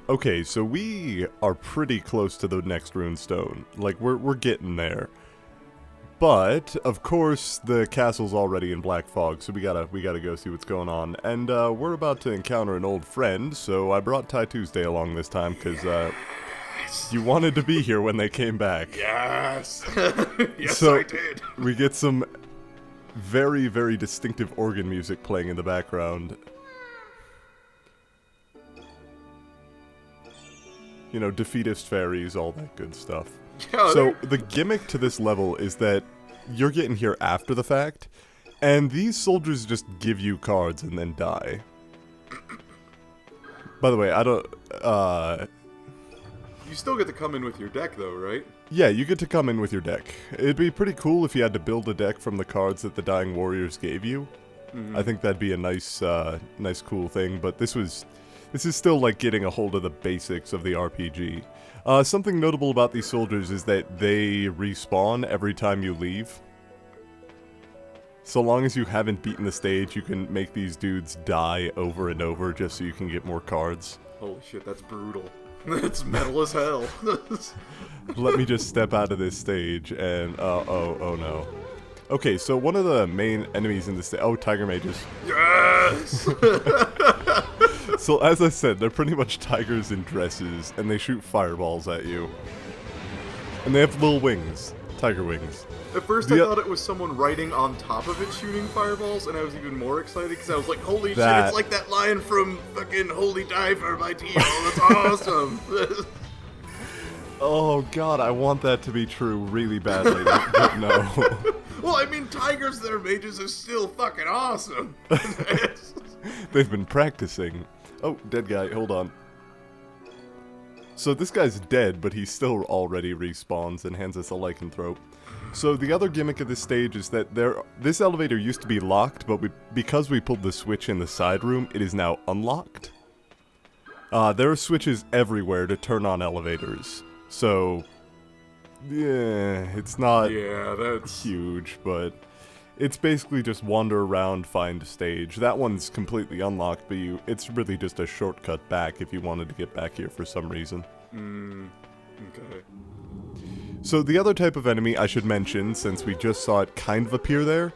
Okay, so we are pretty close to the next runestone. Like, we're getting there. But, of course, the castle's already in black fog, so we gotta go see what's going on. And, we're about to encounter an old friend, so I brought Ty Tuesday along this time, because, you wanted to be here when they came back. Yes! Yes, So, I did! we get some very, very distinctive organ music playing in the background. You know, defeatist fairies, all that good stuff. Yeah, So, the gimmick to this level is that you're getting here after the fact, and these soldiers just give you cards and then die. By the way, I don't, you still get to come in with your deck, though, right? yeah, you get to come in with your deck. It'd be pretty cool if you had to build a deck from the cards that the Dying Warriors gave you. I think that'd be a nice, nice cool thing, but this is still like getting a hold of the basics of the RPG. Something notable about these soldiers is that they respawn every time you leave. So long as you haven't beaten the stage, you can make these dudes die over and over just so you can get more cards. Holy shit, that's brutal. That's metal as hell. Let me just step out of this stage and, oh no. Okay, so one of the main enemies in this Tiger Mages. Yes! So as I said, they're pretty much tigers in dresses, and they shoot fireballs at you. And they have little wings. Tiger wings. At first I thought it was someone riding on top of it shooting fireballs, and I was even more excited because I was like, holy shit, it's like that line from fucking Holy Diver by Dio. That's awesome! Oh god, I want that to be true really badly, but no. Well, I mean, tigers that are mages is still fucking awesome! They've been practicing. Oh, dead guy, hold on. So this guy's dead, but he still already respawns and hands us a lycanthrope. So the other gimmick of this stage is that this elevator used to be locked, but because we pulled the switch in the side room, it is now unlocked. There are switches everywhere to turn on elevators. So, yeah, it's not huge, but it's basically just wander around, find a stage. That one's completely unlocked, but it's really just a shortcut back if you wanted to get back here for some reason. Okay. So the other type of enemy I should mention, since we just saw it kind of appear there,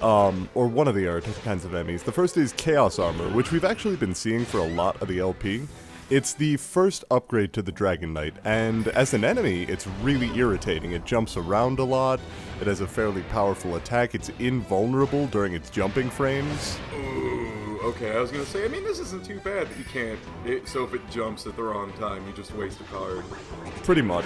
or one of the other kinds of enemies. The first is Chaos Armor, which we've actually been seeing for a lot of the LP. It's the first upgrade to the Dragon Knight, and as an enemy, it's really irritating. It jumps around a lot, it has a fairly powerful attack, it's invulnerable during its jumping frames. Ooh, okay, I was gonna say, I mean, this isn't too bad that you can't, so if it jumps at the wrong time, you just waste a card. Pretty much.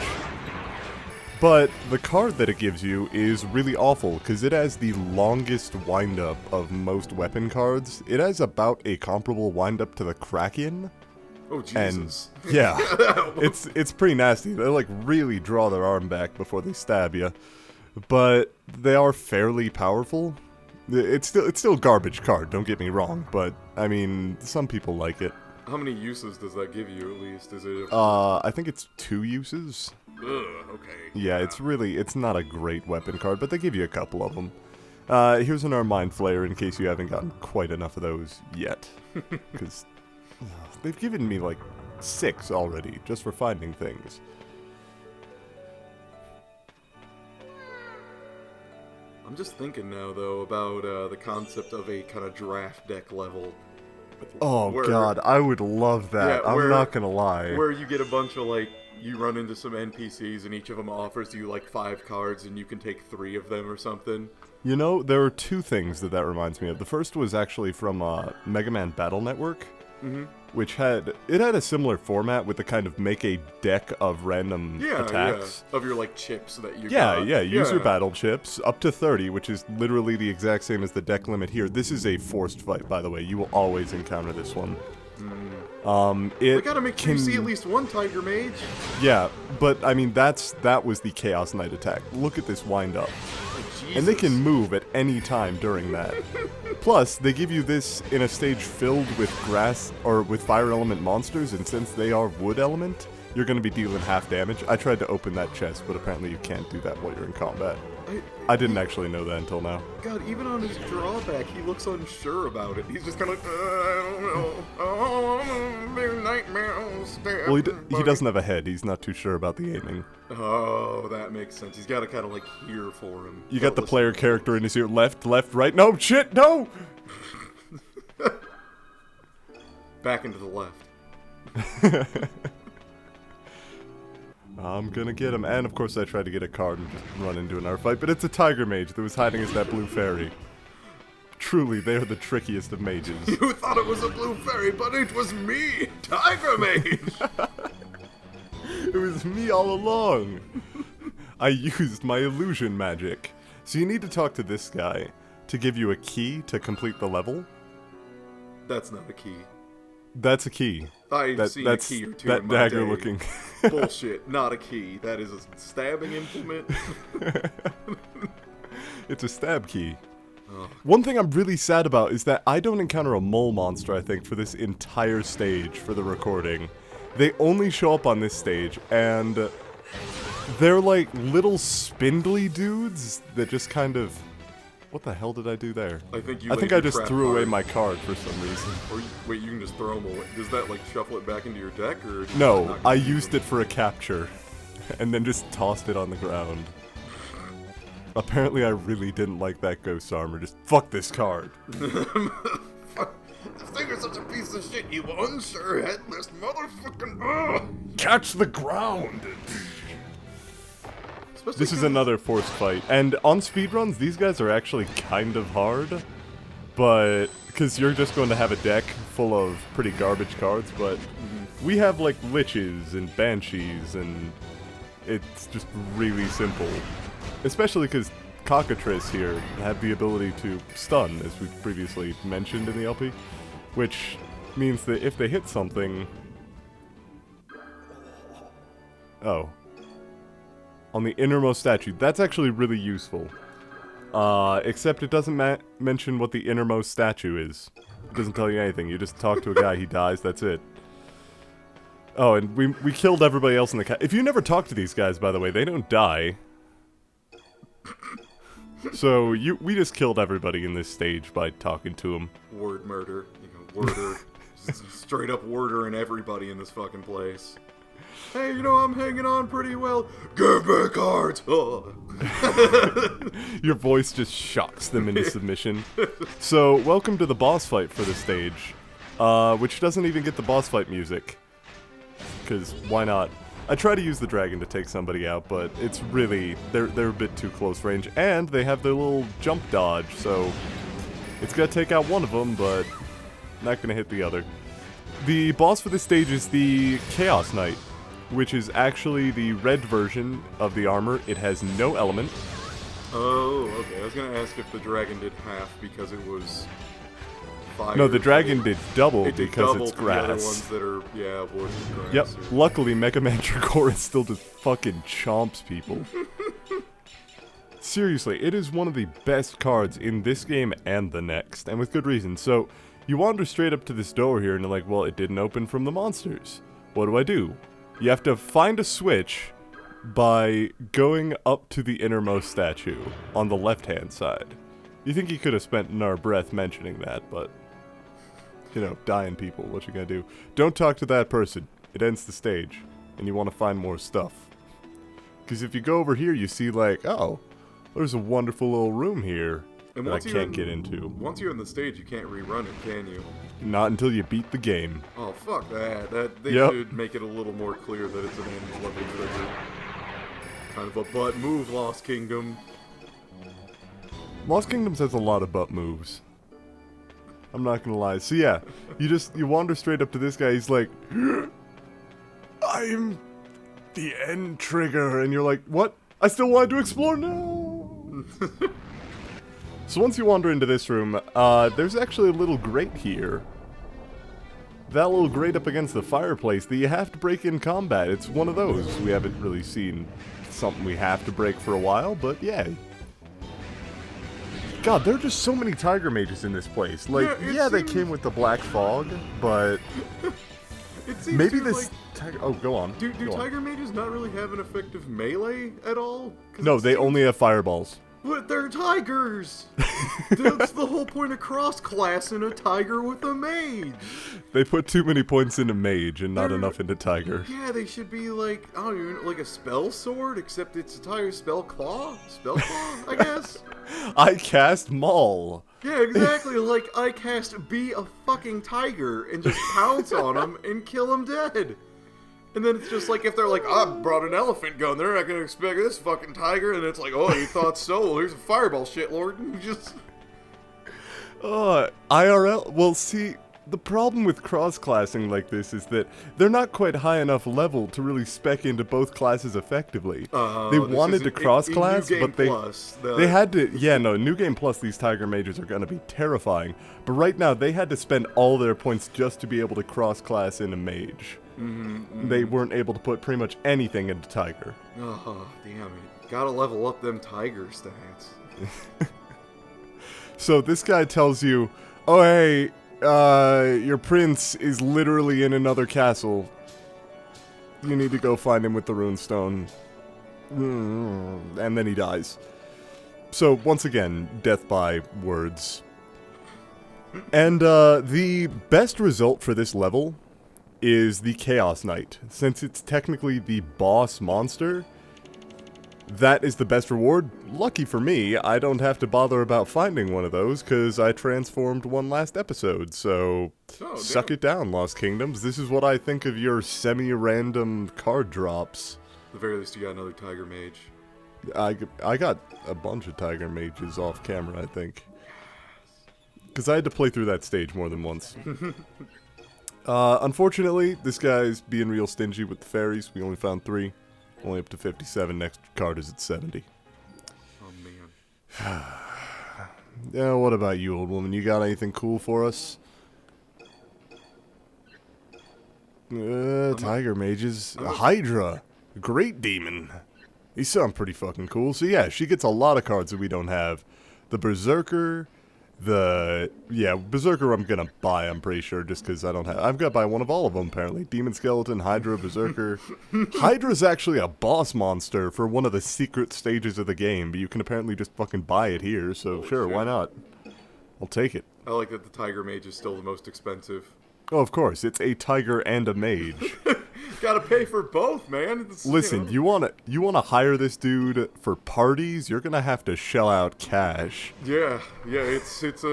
But the card that it gives you is really awful, because it has the longest windup of most weapon cards. It has about a comparable windup to the Kraken. Oh, Jesus. And, yeah, it's pretty nasty. They, like, really draw their arm back before they stab you. But they are fairly powerful. It's still a garbage card, don't get me wrong, but, I mean, some people like it. How many uses does that give you, at least? Is it... I think it's 2 uses. Ugh, okay. Yeah, it's not a great weapon card, but they give you a couple of them. Here's an Mind Flayer in case you haven't gotten quite enough of those yet. Because they've given me like 6 already, just for finding things. I'm just thinking now, though, about the concept of a kind of draft deck level. Oh god, I would love that. Yeah, I'm not gonna lie. Where you get a bunch of, like, you run into some NPCs and each of them offers you, like, 5 cards and you can take 3 of them or something. You know, there are 2 things that reminds me of. The first was actually from Mega Man Battle Network, which had a similar format with the kind of make a deck of random attacks. Yeah, of your, like, chips that you got. Yeah, use your battle chips, up to 30, which is literally the exact same as the deck limit here. This is a forced fight, by the way. You will always encounter this one. We gotta make sure you see at least one Tiger Mage. Yeah, but I mean that was the Chaos Knight attack. Look at this wind up. Jesus. And they can move at any time during that. Plus, they give you this in a stage filled with grass or with fire element monsters, and since they are wood element, you're going to be dealing half damage. I tried to open that chest, but apparently you can't do that while you're in combat. I didn't actually know that until now. God, even on his drawback, he looks unsure about it. He's just kind of like, I don't know. Oh, they're nightmares. Well, he doesn't have a head. He's not too sure about the aiming. Oh, that makes sense. He's got to kind of like hear for him. You got the player character in his ear. Left, left, right. No, shit, no! Back into the left. I'm gonna get him. And of course I tried to get a card and just run into another fight, but it's a tiger mage that was hiding as that blue fairy. Truly, they are the trickiest of mages. You thought it was a blue fairy, but it was me, Tiger Mage! It was me all along. I used my illusion magic. So you need to talk to this guy to give you a key to complete the level. That's not a key. That's a key. I've seen a key or two that in my dagger day. looking. Bullshit, not a key. That is a stabbing implement. It's a stab key. Oh. One thing I'm really sad about is that I don't encounter a mole monster, I think, for this entire stage for the recording. They only show up on this stage, and they're like little spindly dudes that just kind of... What the hell did I do there? I think I just threw away my card for some reason. Or wait, you can just throw them away. Does that like shuffle it back into your deck, or? No, I used it for a capture, and then just tossed it on the ground. Apparently I really didn't like that ghost armor. Just fuck this card. This thing is such a piece of shit, you unsure headless motherfucking. Catch the ground! This is another forced fight, and on speedruns, these guys are actually kind of hard, but, because you're just going to have a deck full of pretty garbage cards, but we have, like, liches and banshees, and it's just really simple. Especially because Cockatrice here have the ability to stun, as we previously mentioned in the LP, which means that if they hit something... Oh. On the innermost statue. That's actually really useful. Except it doesn't mention what the innermost statue is. It doesn't tell you anything. You just talk to a guy, he dies, that's it. Oh, and we killed everybody else in the if you never talk to these guys, by the way, they don't die. So, we just killed everybody in this stage by talking to them. Word murder. You know, worder. Straight up wordering everybody in this fucking place. Hey, you know, I'm hanging on pretty well. Give me cards! Oh. Your voice just shocks them into submission. So, welcome to the boss fight for the stage. Which doesn't even get the boss fight music. Because, why not? I try to use the dragon to take somebody out, but it's really... They're a bit too close range. And they have their little jump dodge, so... It's gonna take out one of them, but... Not gonna hit the other. The boss for this stage is the Chaos Knight, which is actually the red version of the armor. It has no element. Oh, okay. I was gonna ask if the dragon did half because it was fire. No, the dragon did double it did because double it's to the other grass. ones that are, yeah, wood and grass. Yep. Luckily, Mega Man Dragoras still just fucking chomps people. Seriously, it is one of the best cards in this game and the next, and with good reason. So, you wander straight up to this door here and you're like, well, it didn't open from the monsters. What do? You have to find a switch by going up to the innermost statue on the left-hand side. You think you could have spent another breath mentioning that, but... You know, dying people, what you gonna do? Don't talk to that person. It ends the stage, and you want to find more stuff. Because if you go over here, you see like, oh, there's a wonderful little room here that I can't get into. Once you're on the stage, you can't rerun it, can you? Not until you beat the game. Oh, fuck that. They Yep. should make it a little more clear that it's an end level trigger. Kind of a butt move, Lost Kingdom. Lost Kingdoms has a lot of butt moves. I'm not gonna lie. So yeah, you wander straight up to this guy, he's like, I'm the end trigger, and you're like, what? I still wanted to explore? No! So once you wander into this room, there's actually a little grate here. That little grate up against the fireplace that you have to break in combat. It's one of those. We haven't really seen something we have to break for a while, but yeah. God, there are just so many Tiger Mages in this place. Like, yeah, they came with the Black Fog, but It seems maybe to, this... like, Oh, go on. Do Go on. Tiger Mages not really have an effective melee at all? No, they only have fireballs. But they're tigers! That's the whole point of cross-classing a tiger with a mage! They put too many points into mage and not enough into tiger. Yeah, they should be like, I don't even know, like a spell sword, except it's a tiger spell claw? Spell claw, I guess? I cast Maul. Yeah, exactly, like I cast be a fucking tiger and just pounce on him and kill him dead. And then it's just like, if they're like, I brought an elephant gun, they're not gonna expect this fucking tiger. And it's like, oh, you thought so? Well, here's a fireball, shitlord. And you just... IRL? Well, see, the problem with cross-classing like this is that they're not quite high enough level to really spec into both classes effectively. They wanted to cross-class, but they had to... Yeah, no, New Game Plus, these Tiger Mages are gonna be terrifying. But right now, they had to spend all their points just to be able to cross-class into Mage. They weren't able to put pretty much anything into Tiger. Oh, damn it. Gotta level up them Tiger stats. So this guy tells you, oh hey, your prince is literally in another castle. You need to go find him with the runestone. And then he dies. So once again, death by words. And the best result for this level is the Chaos Knight. Since it's technically the boss monster, that is the best reward. Lucky for me, I don't have to bother about finding one of those, because I transformed one last episode, so suck it down, Lost Kingdoms. This is what I think of your semi-random card drops. At the very least, you got another Tiger Mage. I got a bunch of Tiger Mages off camera, I think. Because I had to play through that stage more than once. Unfortunately, this guy's being real stingy with the fairies. We only found 3. Only up to 57. Next card is at 70. Oh, man. Yeah, what about you, old woman? You got anything cool for us? Tiger Mages. A Hydra. Great demon. These sound pretty fucking cool. So yeah, she gets a lot of cards that we don't have. The Berserker... Berserker I'm gonna buy, I'm pretty sure, just because I don't have... I've got to buy one of all of them, apparently. Demon Skeleton, Hydra, Berserker. Hydra's actually a boss monster for one of the secret stages of the game, but you can apparently just fucking buy it here, so sure, why not? I'll take it. I like that the Tiger Mage is still the most expensive. Oh, of course, it's a tiger and a mage. Gotta pay for both, man. It's, Listen, you wanna hire this dude for parties? You're gonna have to shell out cash. Yeah, it's it's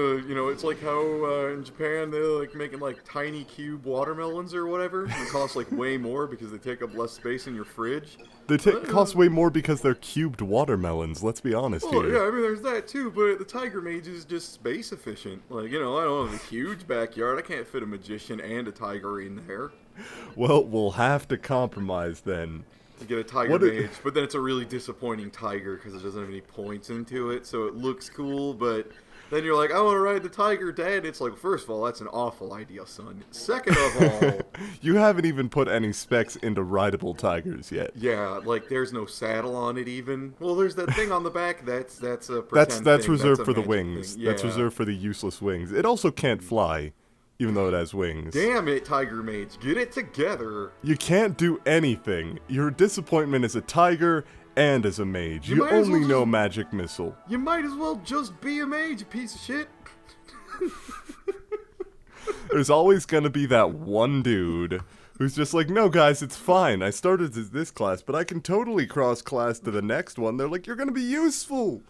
like how in Japan they're like making like tiny cube watermelons or whatever. They cost like way more because they take up less space in your fridge. They cost way more because they're cubed watermelons. Let's be honest here. Yeah, I mean there's that too, but the Tiger Mage is just space efficient. Like I don't have a huge backyard. I can't fit a magician and a tiger in there. Well, we'll have to compromise then. To get a Tiger Mage, but then it's a really disappointing tiger because it doesn't have any points into it, so it looks cool, but then you're like, I want to ride the tiger, Dad. It's like, first of all, that's an awful idea, son. Second of all... You haven't even put any specs into rideable tigers yet. Yeah, like, there's no saddle on it even. Well, there's that thing on the back, that's a pretend That's thing. reserved for the wings. Yeah. That's reserved for the useless wings. It also can't fly. Even though it has wings. Damn it, Tiger Mage. Get it together. You can't do anything. Your disappointment as a tiger and as a mage. You only know magic missile. You might as well just be a mage, you piece of shit. There's always gonna be that one dude who's just like, no guys, it's fine. I started as this class, but I can totally cross-class to the next one. They're like, you're gonna be useful.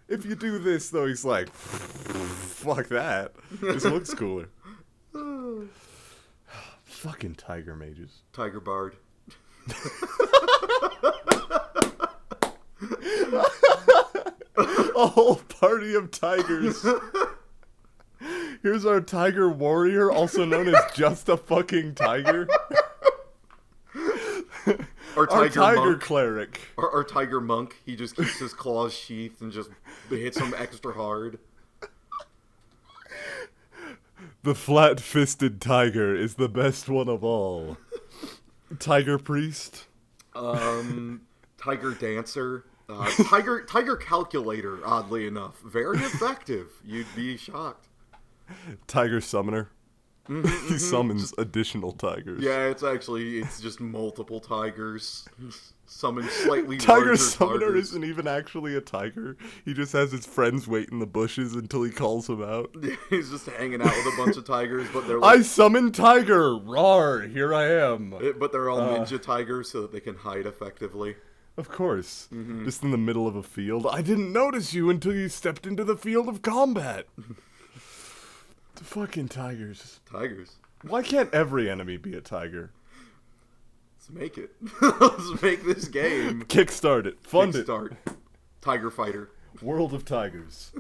If you do this, though, he's like, fuck that. This looks cooler. Fucking Tiger Mages. Tiger Bard. A whole party of tigers. Here's our Tiger Warrior, also known as just a fucking tiger. Our Tiger Cleric. Our Tiger Monk. He just keeps his claws sheathed and just hits them extra hard. The flat-fisted tiger is the best one of all. Tiger Priest. Tiger Dancer. Tiger Calculator, oddly enough. Very effective. You'd be shocked. Tiger Summoner. He summons additional tigers. Yeah, it's just multiple tigers. Summon slightly Tiger larger Summoner tigers. isn't even actually a tiger. He just has his friends wait in the bushes until he calls them out. He's just hanging out with a bunch of tigers, but they're I like, summon tiger! Roar! Here I am! but they're all ninja tigers so that they can hide effectively. Of course. Just in the middle of a field. I didn't notice you until you stepped into the field of combat. The fucking tigers. Tigers. Why can't every enemy be a tiger? Let's make it. Let's make this game. Kickstart it. Fund it. Start. Tiger Fighter. World of Tigers.